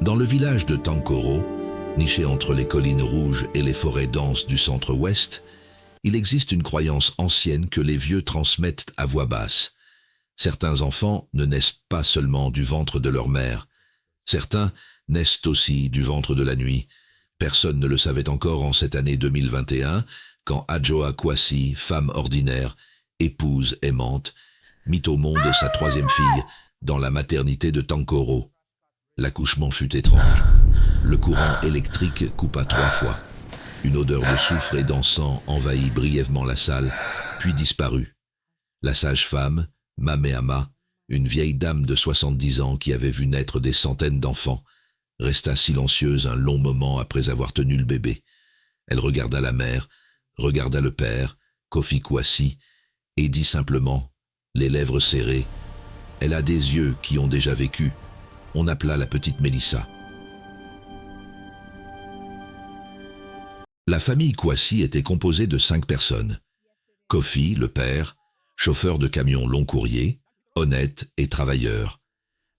Dans le village de Tankoro, niché entre les collines rouges et les forêts denses du centre-ouest, il existe une croyance ancienne que les vieux transmettent à voix basse. Certains enfants ne naissent pas seulement du ventre de leur mère. Certains naissent aussi du ventre de la nuit. Personne ne le savait encore en cette année 2021, quand Adjoa Kwasi, femme ordinaire, épouse aimante, mit au monde sa troisième fille dans la maternité de Tankoro. L'accouchement fut étrange. Le courant électrique coupa 3 fois. Une odeur de soufre et d'encens envahit brièvement la salle, puis disparut. La sage-femme, Mameama, une vieille dame de 70 ans qui avait vu naître des centaines d'enfants, resta silencieuse un long moment après avoir tenu le bébé. Elle regarda la mère, regarda le père, Kofi Kwasi, et dit simplement, les lèvres serrées, « Elle a des yeux qui ont déjà vécu. » On appela la petite Mélissa. La famille Kwasi était composée de 5 personnes. Kofi, le père, chauffeur de camion long courrier, honnête et travailleur.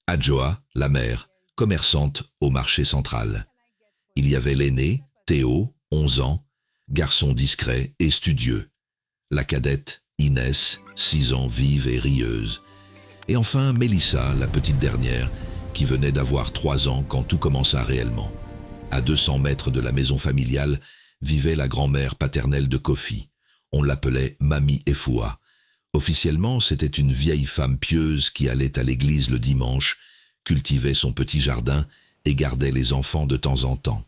Adjoa, la mère, commerçante au marché central. Il y avait l'aîné, Théo, 11 ans, garçon discret et studieux. La cadette, Inès, 6 ans, vive et rieuse. Et enfin Mélissa, la petite dernière, qui venait d'avoir 3 ans quand tout commença réellement. À 200 mètres de la maison familiale vivait la grand-mère paternelle de Kofi. On l'appelait Mami Efua. Officiellement, c'était une vieille femme pieuse qui allait à l'église le dimanche, cultivait son petit jardin et gardait les enfants de temps en temps.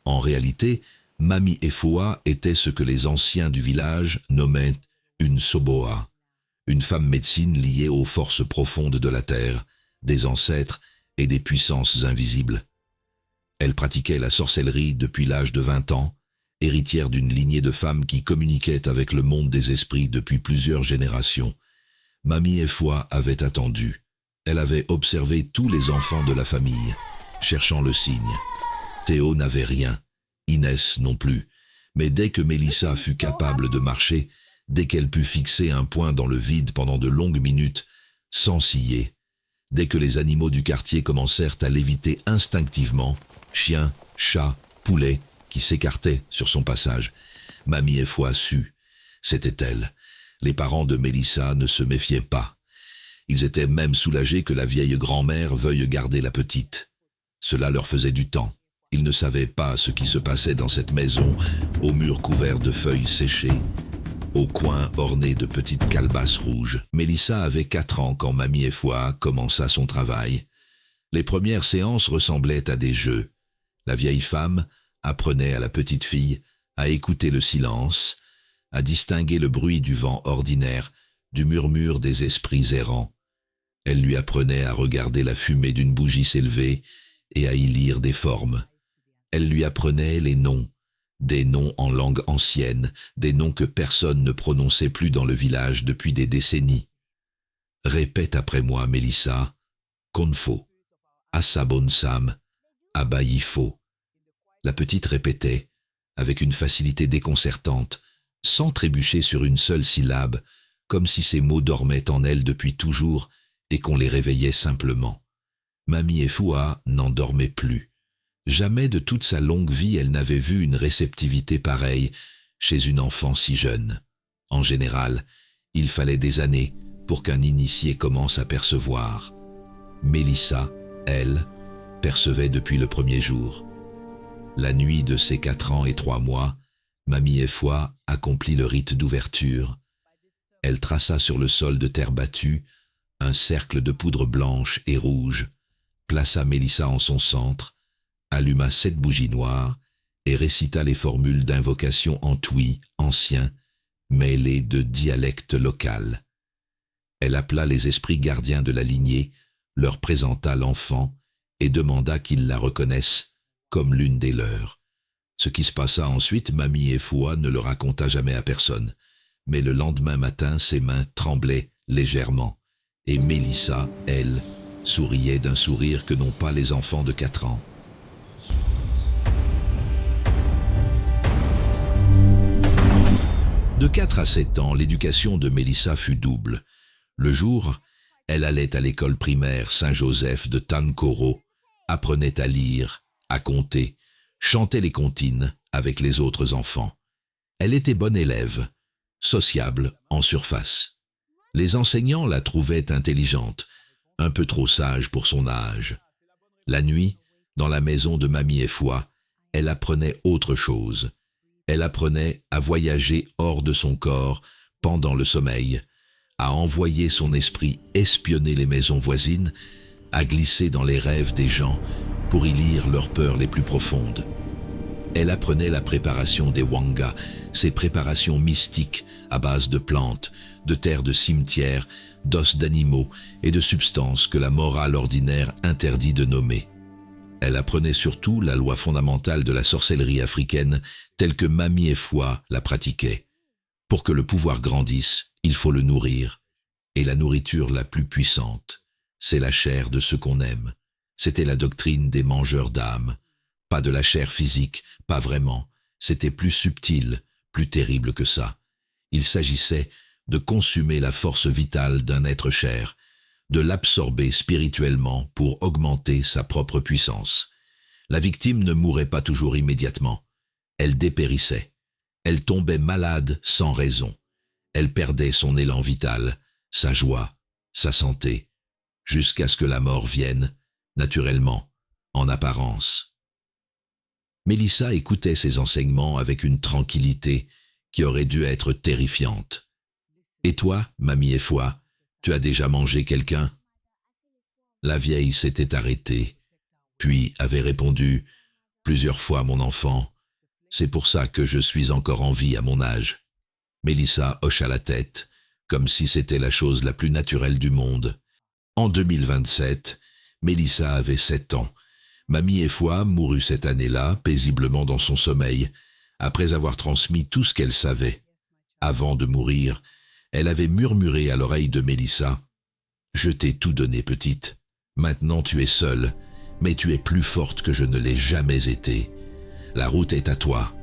En réalité, Mami Efua était ce que les anciens du village nommaient une soboa, une femme médecine liée aux forces profondes de la terre, des ancêtres et des puissances invisibles. Elle pratiquait la sorcellerie depuis l'âge de 20 ans, héritière d'une lignée de femmes qui communiquaient avec le monde des esprits depuis plusieurs générations. Mami Efua avait attendu. Elle avait observé tous les enfants de la famille, cherchant le signe. Théo n'avait rien, Inès non plus, mais dès que Mélissa fut capable de marcher, dès qu'elle put fixer un point dans le vide pendant de longues minutes, sans scier, dès que les animaux du quartier commencèrent à l'éviter instinctivement, chiens, chats, poulets, qui s'écartaient sur son passage, Mami Efua sut. C'était elle. Les parents de Mélissa ne se méfiaient pas. Ils étaient même soulagés que la vieille grand-mère veuille garder la petite. Cela leur faisait du temps. Ils ne savaient pas ce qui se passait dans cette maison, aux murs couverts de feuilles séchées, aux coins ornés de petites calebasses rouges. Mélissa avait 4 ans quand Mami Efua commença son travail. Les premières séances ressemblaient à des jeux. La vieille femme apprenait à la petite fille à écouter le silence, à distinguer le bruit du vent ordinaire, du murmure des esprits errants. Elle lui apprenait à regarder la fumée d'une bougie s'élever et à y lire des formes. Elle lui apprenait les noms, des noms en langue ancienne, des noms que personne ne prononçait plus dans le village depuis des décennies. « Répète après moi, Mélissa, Konfo, Asabonsam, Abayifo. » La petite répétait, avec une facilité déconcertante, sans trébucher sur une seule syllabe, comme si ces mots dormaient en elle depuis toujours et qu'on les réveillait simplement. Mami Efua n'en dormait plus. Jamais de toute sa longue vie elle n'avait vu une réceptivité pareille chez une enfant si jeune. En général, il fallait des années pour qu'un initié commence à percevoir. Mélissa, elle, percevait depuis le premier jour. La nuit de ses 4 ans et 3 mois, Mami Efua accomplit le rite d'ouverture. Elle traça sur le sol de terre battue un cercle de poudre blanche et rouge, plaça Mélissa en son centre, alluma 7 bougies noires et récita les formules d'invocation en twi ancien, mêlées de dialecte local. Elle appela les esprits gardiens de la lignée, leur présenta l'enfant et demanda qu'ils la reconnaissent comme l'une des leurs. Ce qui se passa ensuite, Mami Efua ne le raconta jamais à personne, mais le lendemain matin, ses mains tremblaient légèrement, et Mélissa, elle, souriait d'un sourire que n'ont pas les enfants de 4 ans. De 4 à 7 ans, l'éducation de Mélissa fut double. Le jour, elle allait à l'école primaire Saint-Joseph de Tankoro, apprenait à lire, à compter, chantait les comptines avec les autres enfants. Elle était bonne élève, sociable en surface. Les enseignants la trouvaient intelligente, un peu trop sage pour son âge. La nuit, dans la maison de Mamie et Foi, elle apprenait autre chose. Elle apprenait à voyager hors de son corps pendant le sommeil, à envoyer son esprit espionner les maisons voisines, à glisser dans les rêves des gens pour y lire leurs peurs les plus profondes. Elle apprenait la préparation des wangas, ces préparations mystiques à base de plantes, de terre de cimetière, d'os d'animaux et de substances que la morale ordinaire interdit de nommer. Elle apprenait surtout la loi fondamentale de la sorcellerie africaine telle que Mamie et Foi la pratiquaient. Pour que le pouvoir grandisse, il faut le nourrir. Et la nourriture la plus puissante, c'est la chair de ce qu'on aime. C'était la doctrine des mangeurs d'âme. Pas de la chair physique, pas vraiment. C'était plus subtil, plus terrible que ça. Il s'agissait de consumer la force vitale d'un être cher, de l'absorber spirituellement pour augmenter sa propre puissance. La victime ne mourait pas toujours immédiatement. Elle dépérissait. Elle tombait malade sans raison. Elle perdait son élan vital, sa joie, sa santé, jusqu'à ce que la mort vienne, naturellement, en apparence. Mélissa écoutait ces enseignements avec une tranquillité qui aurait dû être terrifiante. « Et toi, Mamie et Foi, tu as déjà mangé quelqu'un » La vieille s'était arrêtée, puis avait répondu « Plusieurs fois, mon enfant, c'est pour ça que je suis encore en vie à mon âge. » Mélissa hocha la tête, comme si c'était la chose la plus naturelle du monde. En 2027, Mélissa avait 7 ans. Mamie et Foi mourut cette année-là, paisiblement dans son sommeil, après avoir transmis tout ce qu'elle savait. Avant de mourir, elle avait murmuré à l'oreille de Mélissa « Je t'ai tout donné, petite. Maintenant tu es seule, mais tu es plus forte que je ne l'ai jamais été. La route est à toi. »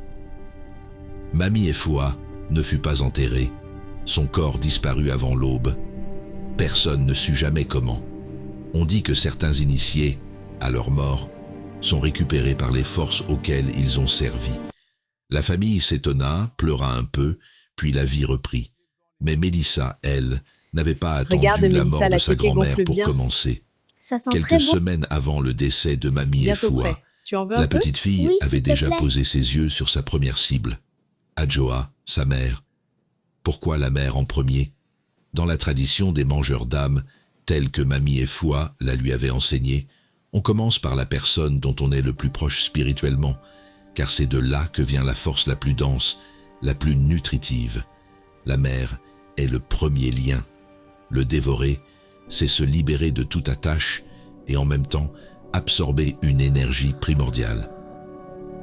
Mamie et Foi ne fut pas enterrée. Son corps disparut avant l'aube. Personne ne sut jamais comment. On dit que certains initiés, à leur mort, sont récupérés par les forces auxquelles ils ont servi. La famille s'étonna, pleura un peu, puis la vie reprit. Mais Mélissa, elle, n'avait pas attendu la mort de sa grand-mère pour commencer. Quelques semaines avant le décès de Mamie et Foi, la petite fille avait déjà posé ses yeux sur sa première cible. Adjoa, sa mère. Pourquoi la mère en premier? Dans la tradition des mangeurs d'âme, telle que Mamie et Foi la lui avaient enseignée, on commence par la personne dont on est le plus proche spirituellement, car c'est de là que vient la force la plus dense, la plus nutritive. La mère est le premier lien. Le dévorer, c'est se libérer de toute attache et en même temps absorber une énergie primordiale.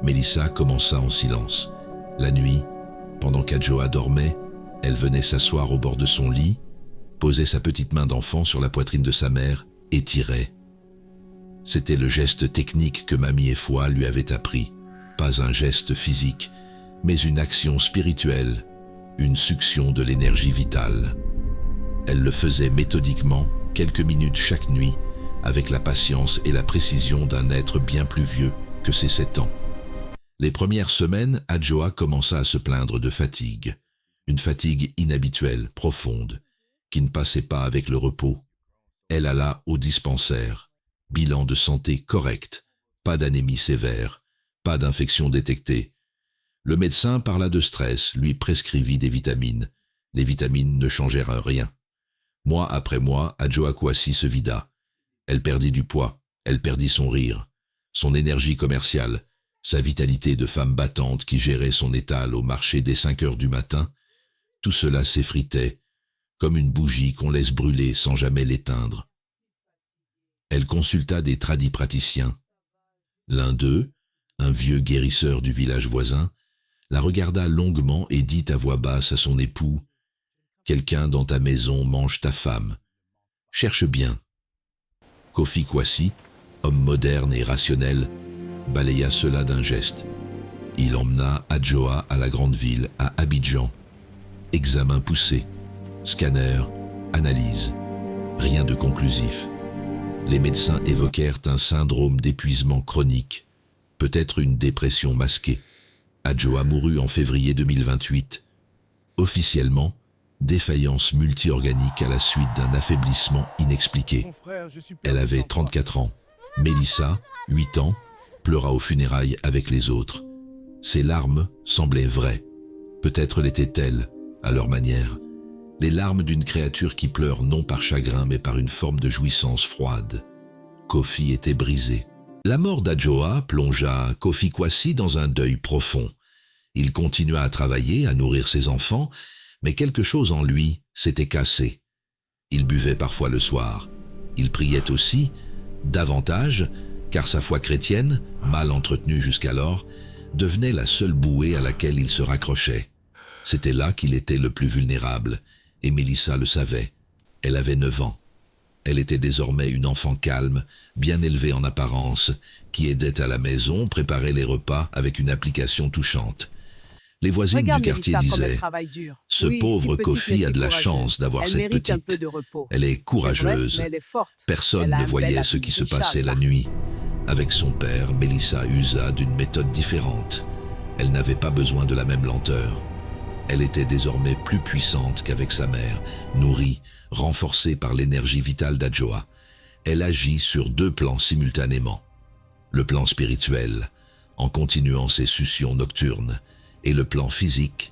Mélissa commença en silence. La nuit, pendant qu'Adjoa dormait, elle venait s'asseoir au bord de son lit, posait sa petite main d'enfant sur la poitrine de sa mère et tirait. C'était le geste technique que Mamie et Foi lui avaient appris. Pas un geste physique, mais une action spirituelle, une succion de l'énergie vitale. Elle le faisait méthodiquement, quelques minutes chaque nuit, avec la patience et la précision d'un être bien plus vieux que ses 7 ans. Les premières semaines, Adjoa commença à se plaindre de fatigue. Une fatigue inhabituelle, profonde, qui ne passait pas avec le repos. Elle alla au dispensaire. Bilan de santé correct, pas d'anémie sévère, pas d'infection détectée. Le médecin parla de stress, lui prescrivit des vitamines. Les vitamines ne changèrent rien. Mois après mois, Adjoa Kouassi se vida. Elle perdit du poids, elle perdit son rire, son énergie commerciale, sa vitalité de femme battante qui gérait son étal au marché dès 5 heures du matin. Tout cela s'effritait, comme une bougie qu'on laisse brûler sans jamais l'éteindre. Elle consulta des tradipraticiens. L'un d'eux, un vieux guérisseur du village voisin, la regarda longuement et dit à voix basse à son époux « Quelqu'un dans ta maison mange ta femme. Cherche bien. » Kofi Kouassi, homme moderne et rationnel, balaya cela d'un geste. Il emmena Adjoa à la grande ville, à Abidjan. Examen poussé, scanner, analyse. Rien de conclusif. Les médecins évoquèrent un syndrome d'épuisement chronique, peut-être une dépression masquée. Adjoa mourut en février 2028. Officiellement, défaillance multiorganique à la suite d'un affaiblissement inexpliqué. Elle avait 34 ans. Mélissa, 8 ans, pleura aux funérailles avec les autres. Ses larmes semblaient vraies. Peut-être l'étaient-elles, à leur manière. Les larmes d'une créature qui pleure non par chagrin mais par une forme de jouissance froide. Kofi était brisé. La mort d'Adjoa plongea Kofi Kwasi dans un deuil profond. Il continua à travailler, à nourrir ses enfants, mais quelque chose en lui s'était cassé. Il buvait parfois le soir. Il priait aussi, davantage, car sa foi chrétienne, mal entretenue jusqu'alors, devenait la seule bouée à laquelle il se raccrochait. C'était là qu'il était le plus vulnérable, et Mélissa le savait. Elle avait 9 ans. Elle était désormais une enfant calme, bien élevée en apparence, qui aidait à la maison, préparait les repas avec une application touchante. Les voisines du quartier disaient « Ce pauvre Kofi a de la chance d'avoir cette petite. Elle est courageuse. » Personne ne voyait ce qui se passait la nuit. Avec son père, Mélissa usa d'une méthode différente. Elle n'avait pas besoin de la même lenteur. Elle était désormais plus puissante qu'avec sa mère, nourrie, renforcée par l'énergie vitale d'Adjoa. Elle agit sur 2 plans simultanément. Le plan spirituel, en continuant ses succions nocturnes, et le plan physique,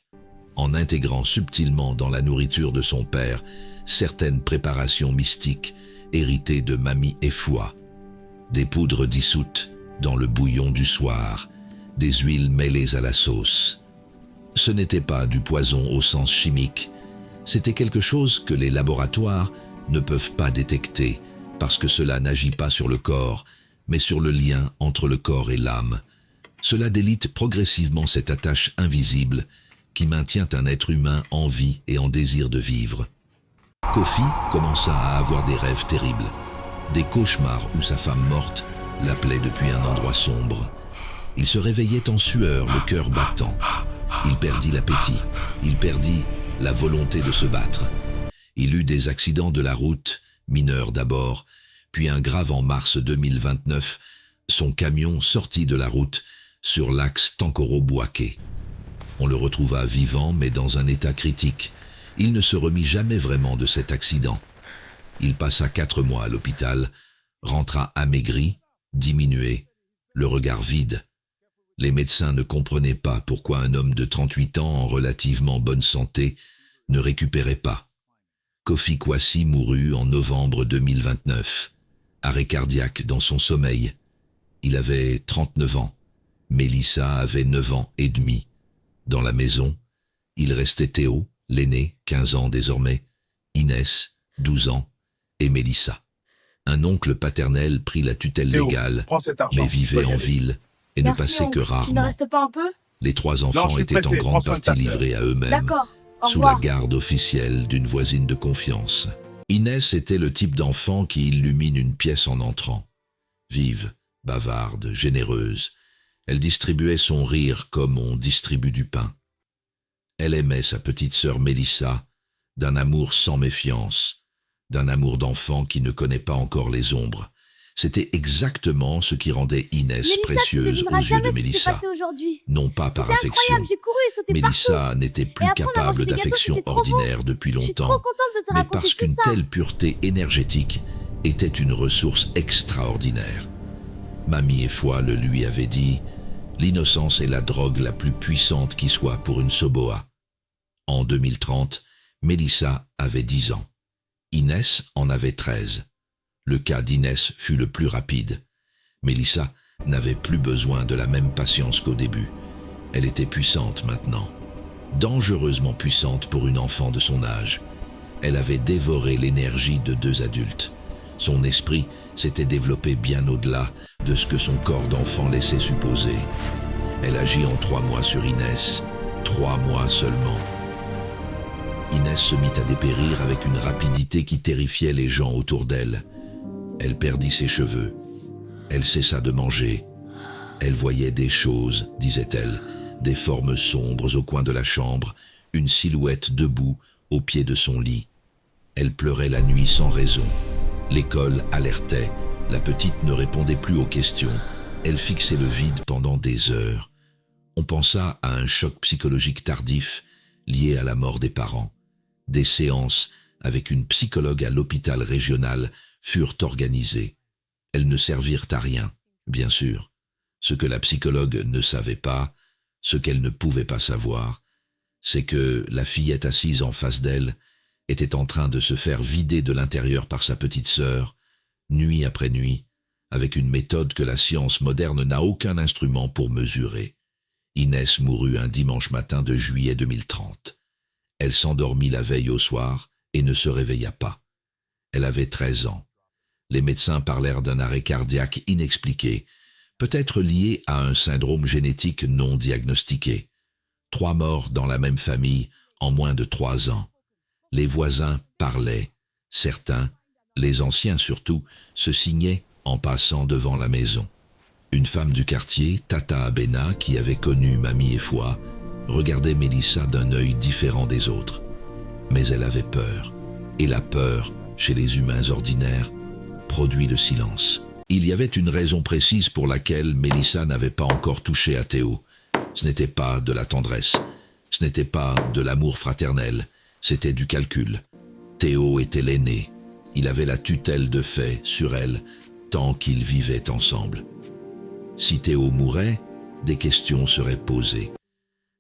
en intégrant subtilement dans la nourriture de son père certaines préparations mystiques héritées de Mamie et Foi. Des poudres dissoutes dans le bouillon du soir, des huiles mêlées à la sauce. Ce n'était pas du poison au sens chimique, c'était quelque chose que les laboratoires ne peuvent pas détecter parce que cela n'agit pas sur le corps, mais sur le lien entre le corps et l'âme. Cela délite progressivement cette attache invisible qui maintient un être humain en vie et en désir de vivre. Kofi commença à avoir des rêves terribles, des cauchemars où sa femme morte l'appelait depuis un endroit sombre. Il se réveillait en sueur, le cœur battant. Il perdit l'appétit, il perdit la volonté de se battre. Il eut des accidents de la route, mineurs d'abord, puis un grave en mars 2029. Son camion sortit de la route sur l'axe Tankoro-Bouaké. On le retrouva vivant mais dans un état critique. Il ne se remit jamais vraiment de cet accident. Il passa 4 mois à l'hôpital, rentra amaigri, diminué, le regard vide. Les médecins ne comprenaient pas pourquoi un homme de 38 ans en relativement bonne santé ne récupérait pas. Kofi Kwasi mourut en novembre 2029, arrêt cardiaque dans son sommeil. Il avait 39 ans. Mélissa avait 9 ans et demi. Dans la maison, il restait Théo, l'aîné, 15 ans désormais, Inès, 12 ans, et Mélissa. Un oncle paternel prit la tutelle Théo, légale, mais mais vivait en ville et ne passait que rarement. Tu ne restes pas un peu? Les 3 enfants étaient en grande partie livrés à eux-mêmes, D'accord, au sous la revoir. garde officielle d'une voisine de confiance. Inès était le type d'enfant qui illumine une pièce en entrant. Vive, bavarde, généreuse, elle distribuait son rire comme on distribue du pain. Elle aimait sa petite sœur Mélissa, d'un amour sans méfiance, d'un amour d'enfant qui ne connaît pas encore les ombres. C'était exactement ce qui rendait Inès précieuse aux yeux de Mélissa. Non pas par affection. J'ai couru et sauté Mélissa n'était plus après, on a capable mangé des gâteaux, d'affection c'était trop bon. ordinaire depuis Je suis longtemps, trop contente de te mais raconter parce tout qu'une ça. telle pureté énergétique était une ressource extraordinaire. Mamie et Foi le lui avaient dit, l'innocence est la drogue la plus puissante qui soit pour une Soboa. En 2030, Mélissa avait 10 ans. Inès en avait 13. Le cas d'Inès fut le plus rapide. Mélissa n'avait plus besoin de la même patience qu'au début. Elle était puissante maintenant, dangereusement puissante pour une enfant de son âge. Elle avait dévoré l'énergie de 2 adultes. Son esprit s'était développé bien au-delà de ce que son corps d'enfant laissait supposer. Elle agit en 3 mois sur Inès, 3 mois seulement. Inès se mit à dépérir avec une rapidité qui terrifiait les gens autour d'elle. Elle perdit ses cheveux. Elle cessa de manger. Elle voyait des choses, disait-elle, des formes sombres au coin de la chambre, une silhouette debout au pied de son lit. Elle pleurait la nuit sans raison. L'école alertait. La petite ne répondait plus aux questions. Elle fixait le vide pendant des heures. On pensa à un choc psychologique tardif lié à la mort des parents. Des séances avec une psychologue à l'hôpital régional furent organisées. Elles ne servirent à rien, bien sûr. Ce que la psychologue ne savait pas, ce qu'elle ne pouvait pas savoir, c'est que la fillette assise en face d'elle était en train de se faire vider de l'intérieur par sa petite sœur, nuit après nuit, avec une méthode que la science moderne n'a aucun instrument pour mesurer. Inès mourut un dimanche matin de juillet 2030. Elle s'endormit la veille au soir et ne se réveilla pas. Elle avait 13 ans. Les médecins parlèrent d'un arrêt cardiaque inexpliqué, peut-être lié à un syndrome génétique non diagnostiqué. 3 morts dans la même famille en moins de 3 ans. Les voisins parlaient. Certains, les anciens surtout, se signaient en passant devant la maison. Une femme du quartier, Tata Abena, qui avait connu Mamie et Foi, regardait Mélissa d'un œil différent des autres. Mais elle avait peur. Et la peur, chez les humains ordinaires, produit le silence. Il y avait une raison précise pour laquelle Mélissa n'avait pas encore touché à Théo. Ce n'était pas de la tendresse, ce n'était pas de l'amour fraternel, c'était du calcul. Théo était l'aîné, il avait la tutelle de fait sur elle tant qu'ils vivaient ensemble. Si Théo mourait, des questions seraient posées.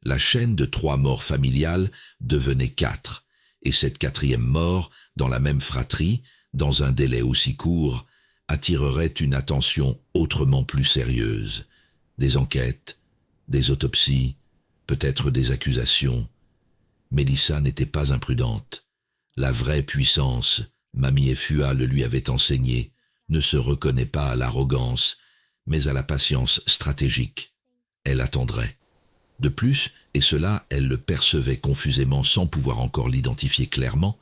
La chaîne de 3 morts familiales devenait 4, et cette 4e mort, dans la même fratrie, dans un délai aussi court, attirerait une attention autrement plus sérieuse. Des enquêtes, des autopsies, peut-être des accusations. Mélissa n'était pas imprudente. La vraie puissance, Mamie et Fua le lui avaient enseigné, ne se reconnaît pas à l'arrogance, mais à la patience stratégique. Elle attendrait. De plus, et cela elle le percevait confusément sans pouvoir encore l'identifier clairement,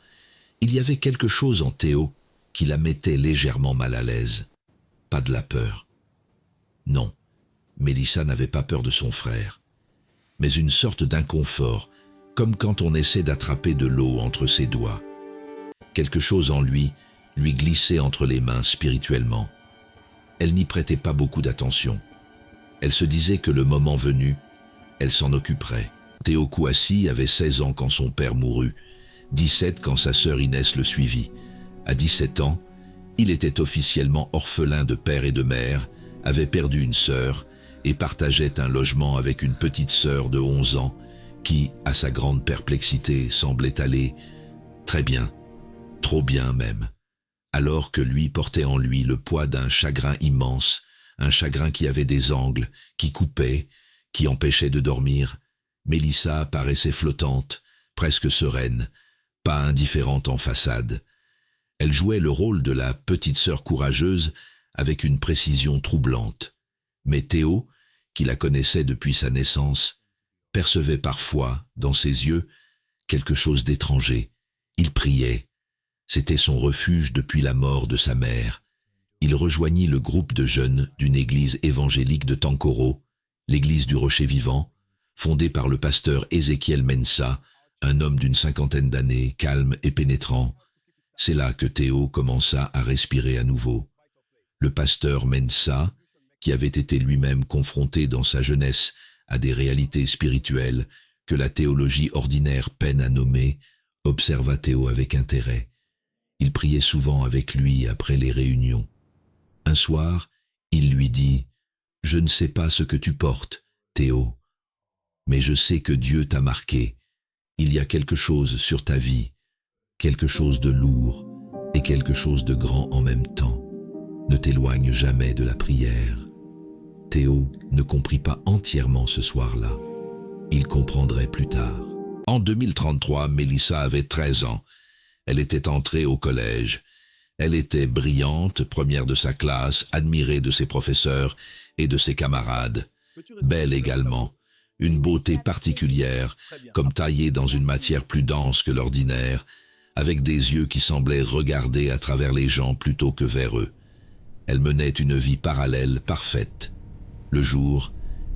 il y avait quelque chose en Théo qui la mettait légèrement mal à l'aise. Pas de la peur. Non, Mélissa n'avait pas peur de son frère, mais une sorte d'inconfort, comme quand on essaie d'attraper de l'eau entre ses doigts. Quelque chose en lui glissait entre les mains spirituellement. Elle n'y prêtait pas beaucoup d'attention. Elle se disait que le moment venu, elle s'en occuperait. Théo Kouassi avait 16 ans quand son père mourut, 17 quand sa sœur Inès le suivit. À 17 ans, il était officiellement orphelin de père et de mère, avait perdu une sœur et partageait un logement avec une petite sœur de 11 ans qui, à sa grande perplexité, semblait aller très bien, trop bien même, alors que lui portait en lui le poids d'un chagrin immense, un chagrin qui avait des angles, qui coupait, qui empêchait de dormir. Mélissa paraissait flottante, presque sereine, pas indifférente en façade. Elle jouait le rôle de la petite sœur courageuse avec une précision troublante. Mais Théo, qui la connaissait depuis sa naissance, percevait parfois, dans ses yeux, quelque chose d'étranger. Il priait. C'était son refuge depuis la mort de sa mère. Il rejoignit le groupe de jeunes d'une église évangélique de Tankoro, l'église du Rocher Vivant, fondée par le pasteur Ézéchiel Mensa, un homme d'une 50aine d'années, calme et pénétrant. C'est là que Théo commença à respirer à nouveau. Le pasteur Mensa, qui avait été lui-même confronté dans sa jeunesse à des réalités spirituelles que la théologie ordinaire peine à nommer, observa Théo avec intérêt. Il priait souvent avec lui après les réunions. Un soir, il lui dit « Je ne sais pas ce que tu portes, Théo, mais je sais que Dieu t'a marqué. Il y a quelque chose sur ta vie, quelque chose de lourd et quelque chose de grand en même temps. Ne t'éloigne jamais de la prière. » Théo ne comprit pas entièrement ce soir-là. Il comprendrait plus tard. En 2033, Mélissa avait 13 ans. Elle était entrée au collège. Elle était brillante, première de sa classe, admirée de ses professeurs et de ses camarades. Belle également, une beauté particulière, comme taillée dans une matière plus dense que l'ordinaire, avec des yeux qui semblaient regarder à travers les gens plutôt que vers eux. Elle menait une vie parallèle parfaite. Le jour,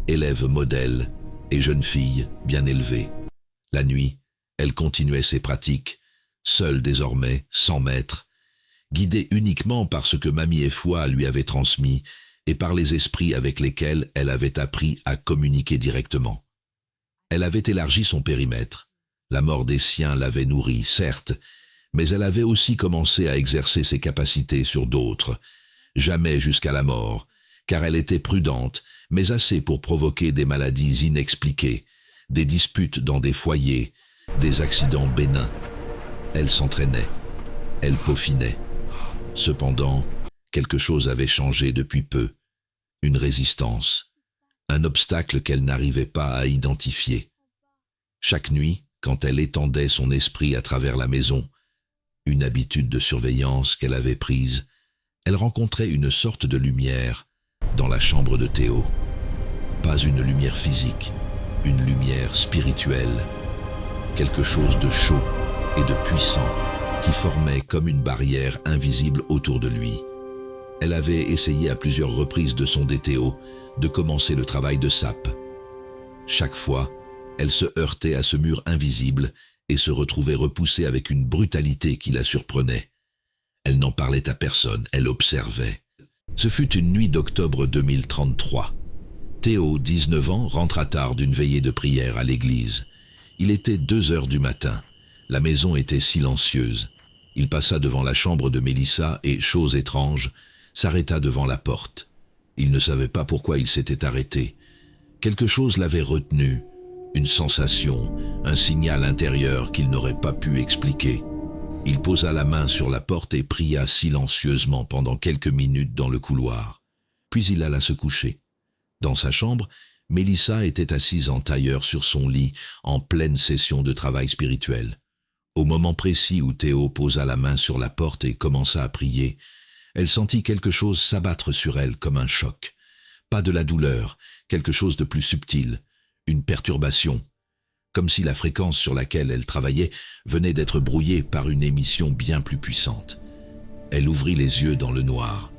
élève modèle et jeune fille bien élevée. La nuit, elle continuait ses pratiques, seule désormais, sans maître, guidée uniquement par ce que Mamie Efwa lui avait transmis et par les esprits avec lesquels elle avait appris à communiquer directement. Elle avait élargi son périmètre. La mort des siens l'avait nourrie, certes, mais elle avait aussi commencé à exercer ses capacités sur d'autres, jamais jusqu'à la mort, car elle était prudente, mais assez pour provoquer des maladies inexpliquées, des disputes dans des foyers, des accidents bénins. Elle s'entraînait, elle peaufinait. Cependant, quelque chose avait changé depuis peu, une résistance, un obstacle qu'elle n'arrivait pas à identifier. Chaque nuit, quand elle étendait son esprit à travers la maison, une habitude de surveillance qu'elle avait prise, elle rencontrait une sorte de lumière dans la chambre de Théo. Pas une lumière physique, une lumière spirituelle, quelque chose de chaud et de puissant qui formait comme une barrière invisible autour de lui. Elle avait essayé à plusieurs reprises de sonder Théo, de commencer le travail de sape. Chaque fois, elle se heurtait à ce mur invisible et se retrouvait repoussée avec une brutalité qui la surprenait. Elle n'en parlait à personne, elle observait. Ce fut une nuit d'octobre 2033. Théo, 19 ans, rentra tard d'une veillée de prière à l'église. Il était 2 heures du matin. La maison était silencieuse. Il passa devant la chambre de Mélissa et, chose étrange, s'arrêta devant la porte. Il ne savait pas pourquoi il s'était arrêté. Quelque chose l'avait retenu, une sensation, un signal intérieur qu'il n'aurait pas pu expliquer. Il posa la main sur la porte et pria silencieusement pendant quelques minutes dans le couloir. Puis il alla se coucher. Dans sa chambre, Mélissa était assise en tailleur sur son lit, en pleine session de travail spirituel. Au moment précis où Théo posa la main sur la porte et commença à prier, elle sentit quelque chose s'abattre sur elle comme un choc. Pas de la douleur, quelque chose de plus subtil, une perturbation, comme si la fréquence sur laquelle elle travaillait venait d'être brouillée par une émission bien plus puissante. Elle ouvrit les yeux dans le noir,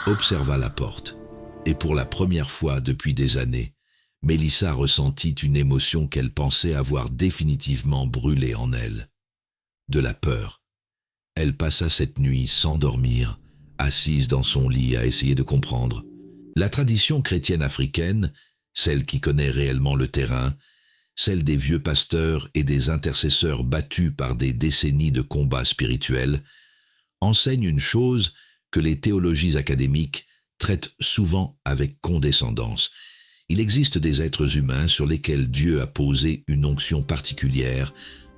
observa la porte, et pour la première fois depuis des années, Mélissa ressentit une émotion qu'elle pensait avoir définitivement brûlée en elle. De la peur. Elle passa cette nuit sans dormir, assise dans son lit à essayer de comprendre. La tradition chrétienne africaine, celle qui connaît réellement le terrain, celle des vieux pasteurs et des intercesseurs battus par des décennies de combats spirituels, enseigne une chose que les théologies académiques traitent souvent avec condescendance. Il existe des êtres humains sur lesquels Dieu a posé une onction particulière,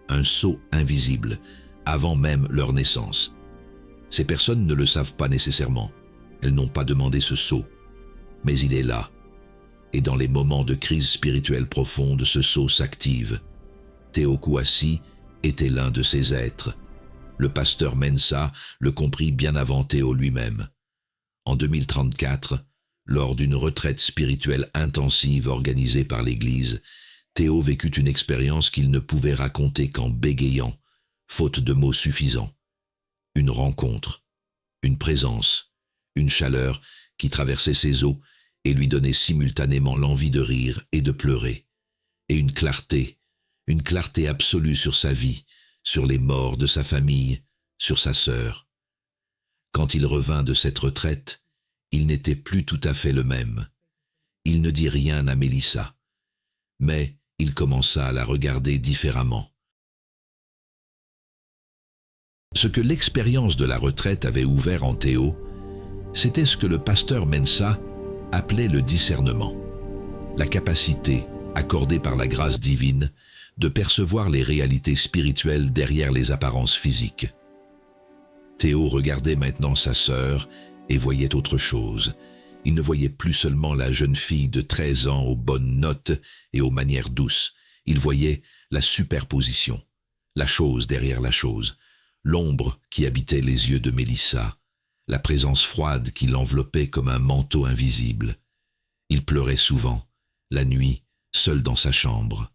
un sceau invisible, avant même leur naissance. Ces personnes ne le savent pas nécessairement. Elles n'ont pas demandé ce sceau. Mais il est là. Et dans les moments de crise spirituelle profonde, ce sceau s'active. Théo Kouassi était l'un de ces êtres. Le pasteur Mensa le comprit bien avant Théo lui-même. En 2034, lors d'une retraite spirituelle intensive organisée par l'Église, Théo vécut une expérience qu'il ne pouvait raconter qu'en bégayant, faute de mots suffisants. Une rencontre, une présence, une chaleur qui traversait ses os et lui donnait simultanément l'envie de rire et de pleurer, et une clarté absolue sur sa vie, sur les morts de sa famille, sur sa sœur. Quand il revint de cette retraite, il n'était plus tout à fait le même. Il ne dit rien à Mélissa, mais il commença à la regarder différemment. Ce que l'expérience de la retraite avait ouvert en Théo, c'était ce que le pasteur Mensa appelait le discernement, la capacité, accordée par la grâce divine, de percevoir les réalités spirituelles derrière les apparences physiques. Théo regardait maintenant sa sœur et voyait autre chose. Il ne voyait plus seulement la jeune fille de 13 ans aux bonnes notes et aux manières douces. Il voyait la superposition, la chose derrière la chose, l'ombre qui habitait les yeux de Mélissa, la présence froide qui l'enveloppait comme un manteau invisible. Il pleurait souvent, la nuit, seul dans sa chambre.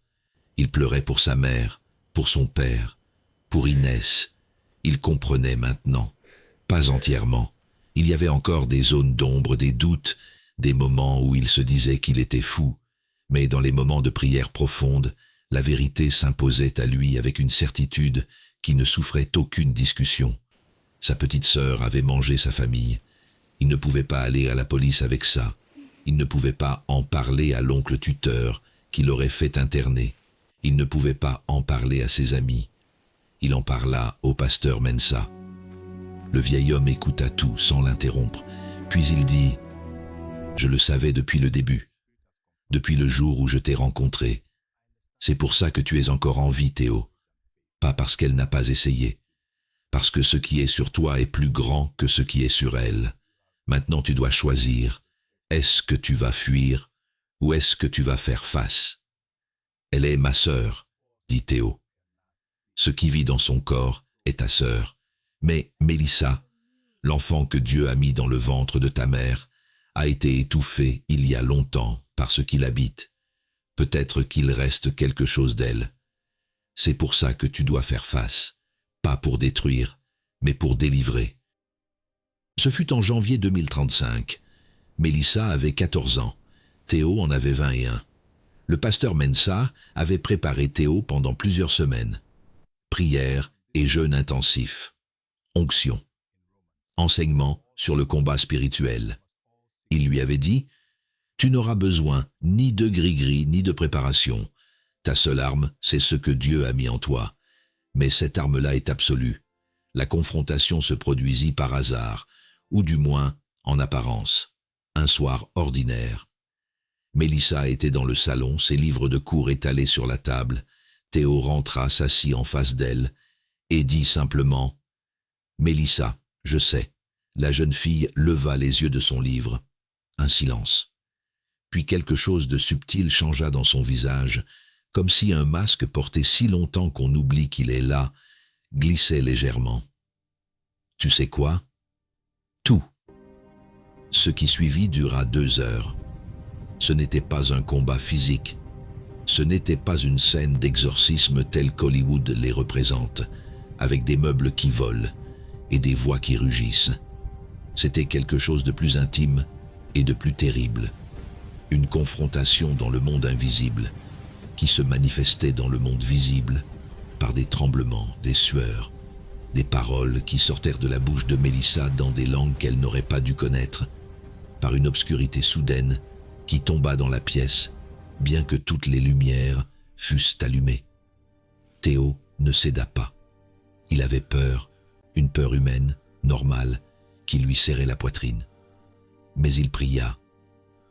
Il pleurait pour sa mère, pour son père, pour Inès. Il comprenait maintenant, pas entièrement. Il y avait encore des zones d'ombre, des doutes, des moments où il se disait qu'il était fou. Mais dans les moments de prière profonde, la vérité s'imposait à lui avec une certitude qui ne souffrait aucune discussion. Sa petite sœur avait mangé sa famille. Il ne pouvait pas aller à la police avec ça. Il ne pouvait pas en parler à l'oncle tuteur qui l'aurait fait interner. Il ne pouvait pas en parler à ses amis. Il en parla au pasteur Mensah. Le vieil homme écouta tout sans l'interrompre, puis il dit « Je le savais depuis le début, depuis le jour où je t'ai rencontré. C'est pour ça que tu es encore en vie, Théo. Pas parce qu'elle n'a pas essayé. Parce que ce qui est sur toi est plus grand que ce qui est sur elle. Maintenant tu dois choisir. Est-ce que tu vas fuir ou est-ce que tu vas faire face? Elle est ma sœur, dit Théo. Ce qui vit dans son corps est ta sœur. Mais Mélissa, l'enfant que Dieu a mis dans le ventre de ta mère, a été étouffé il y a longtemps par ce qu'il habite. Peut-être qu'il reste quelque chose d'elle. C'est pour ça que tu dois faire face, pas pour détruire, mais pour délivrer. Ce fut en janvier 2035. Mélissa avait 14 ans, Théo en avait 21. Le pasteur Mensah avait préparé Théo pendant plusieurs semaines. Prière et jeûne intensif. Onction. Enseignement sur le combat spirituel. Il lui avait dit « Tu n'auras besoin ni de gris-gris ni de préparation. Ta seule arme, c'est ce que Dieu a mis en toi. Mais cette arme-là est absolue. La confrontation se produisit par hasard, ou du moins en apparence. Un soir ordinaire. Mélissa était dans le salon, ses livres de cours étalés sur la table. Théo rentra, s'assit en face d'elle, et dit simplement « Mélissa, je sais. » La jeune fille leva les yeux de son livre. Un silence. Puis quelque chose de subtil changea dans son visage, comme si un masque porté si longtemps qu'on oublie qu'il est là, glissait légèrement. « Tu sais quoi ? Tout. » Ce qui suivit dura 2 heures. Ce n'était pas un combat physique. Ce n'était pas une scène d'exorcisme telle qu'Hollywood les représente, avec des meubles qui volent et des voix qui rugissent. C'était quelque chose de plus intime et de plus terrible. Une confrontation dans le monde invisible, qui se manifestait dans le monde visible par des tremblements, des sueurs, des paroles qui sortirent de la bouche de Mélissa dans des langues qu'elle n'aurait pas dû connaître, par une obscurité soudaine qui tomba dans la pièce, bien que toutes les lumières fussent allumées. Théo ne céda pas. Il avait peur, une peur humaine, normale, qui lui serrait la poitrine. Mais il pria.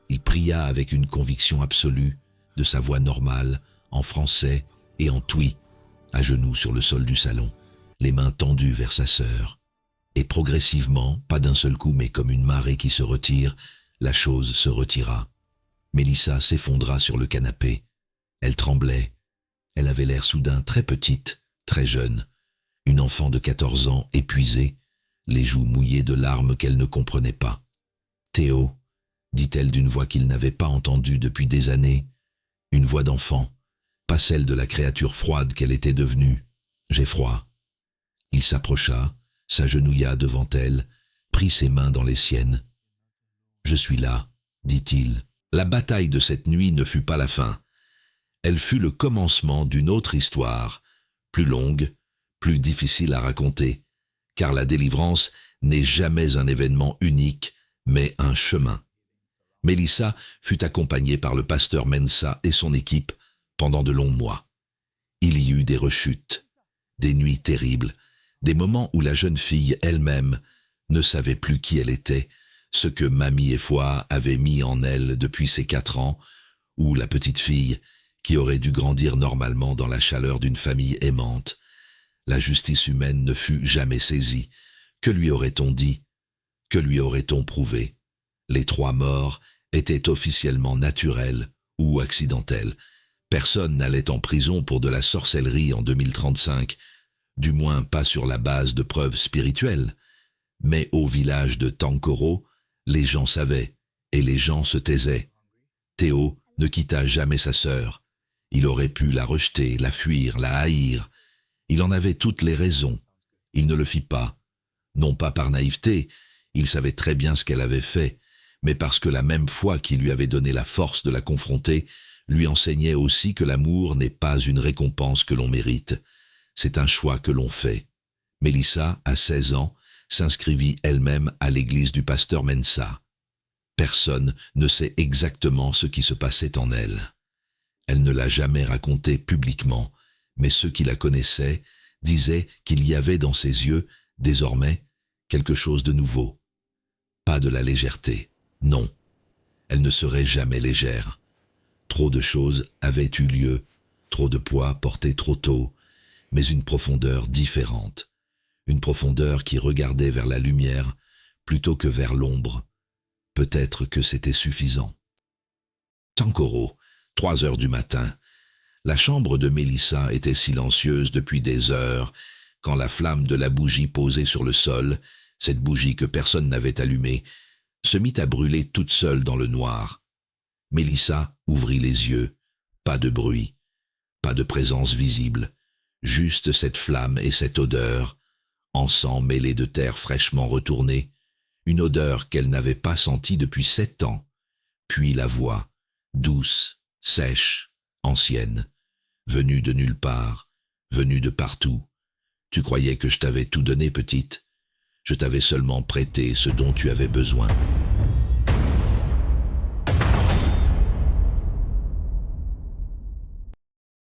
Il pria avec une conviction absolue, de sa voix normale, en français et en twi, à genoux sur le sol du salon, les mains tendues vers sa sœur. Et progressivement, pas d'un seul coup mais comme une marée qui se retire, la chose se retira. Mélissa s'effondra sur le canapé. Elle tremblait. Elle avait l'air soudain très petite, très jeune. Une enfant de 14 ans épuisée, les joues mouillées de larmes qu'elle ne comprenait pas. « Théo », dit-elle d'une voix qu'il n'avait pas entendue depuis des années, une voix d'enfant, pas celle de la créature froide qu'elle était devenue. « J'ai froid. » Il s'approcha, s'agenouilla devant elle, prit ses mains dans les siennes. « Je suis là, » dit-il. La bataille de cette nuit ne fut pas la fin. Elle fut le commencement d'une autre histoire, plus longue, plus difficile à raconter, car la délivrance n'est jamais un événement unique, mais un chemin. Mélissa fut accompagnée par le pasteur Mensah et son équipe pendant de longs mois. Il y eut des rechutes, des nuits terribles, des moments où la jeune fille elle-même ne savait plus qui elle était, ce que Mamie et Foi avaient mis en elle depuis ses 4 ans, ou la petite fille qui aurait dû grandir normalement dans la chaleur d'une famille aimante. La justice humaine ne fut jamais saisie. Que lui aurait-on dit? Que lui aurait-on prouvé? Les 3 morts étaient officiellement naturels ou accidentels. Personne n'allait en prison pour de la sorcellerie en 2035, du moins pas sur la base de preuves spirituelles. Mais au village de Tankoro, les gens savaient, et les gens se taisaient. Théo ne quitta jamais sa sœur. Il aurait pu la rejeter, la fuir, la haïr. Il en avait toutes les raisons. Il ne le fit pas. Non pas par naïveté, il savait très bien ce qu'elle avait fait, mais parce que la même foi qui lui avait donné la force de la confronter lui enseignait aussi que l'amour n'est pas une récompense que l'on mérite. C'est un choix que l'on fait. Mélissa, à 16 ans, s'inscrivit elle-même à l'église du pasteur Mensa. Personne ne sait exactement ce qui se passait en elle. Elle ne l'a jamais raconté publiquement, mais ceux qui la connaissaient disaient qu'il y avait dans ses yeux, désormais, quelque chose de nouveau. Pas de la légèreté, non. Elle ne serait jamais légère. Trop de choses avaient eu lieu, trop de poids porté trop tôt, mais une profondeur différente. Une profondeur qui regardait vers la lumière plutôt que vers l'ombre. Peut-être que c'était suffisant. Tankoro, 3 heures du matin. La chambre de Mélissa était silencieuse depuis des heures, quand la flamme de la bougie posée sur le sol, cette bougie que personne n'avait allumée, se mit à brûler toute seule dans le noir. Mélissa ouvrit les yeux. Pas de bruit, pas de présence visible, juste cette flamme et cette odeur, encens mêlé de terre fraîchement retournée, une odeur qu'elle n'avait pas sentie depuis 7 ans, puis la voix, douce, sèche, ancienne, venue de nulle part, venue de partout. Tu croyais que je t'avais tout donné, petite? Je t'avais seulement prêté ce dont tu avais besoin.